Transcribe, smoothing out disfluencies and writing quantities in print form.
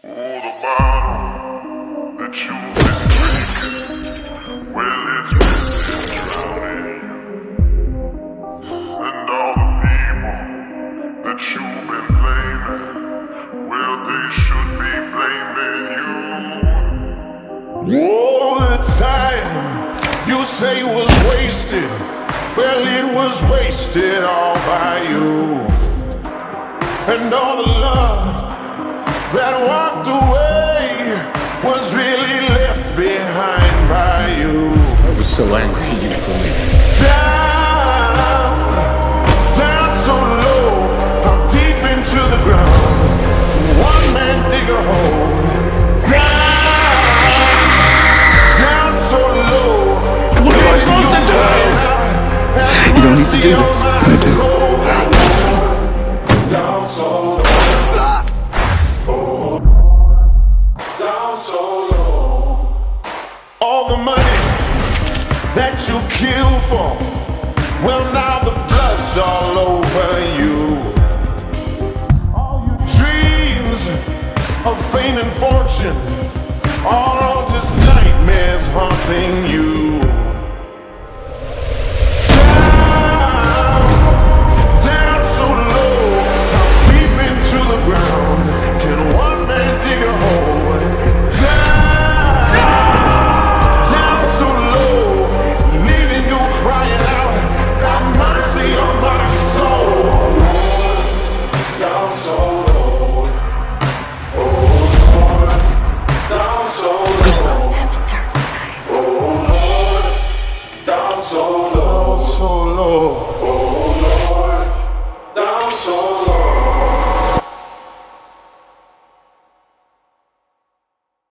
All the bottle that you've been drinking, well, it's been drowning. And all the people that you've been blaming, well, they should be blaming you. All the time you say was wasted, well, it was wasted all by you. And all the love that walked away was really left behind by you. I was so angry at you for leaving. Down, down so low, how deep into the ground can one man dig a hole? Down, down so low. What am I supposed to do? You don't need to do this. I do. Down so low. Down so low. All the money that you kill for, well, now the blood's all over you. All your dreams of fame and fortune are all just nightmares haunting you.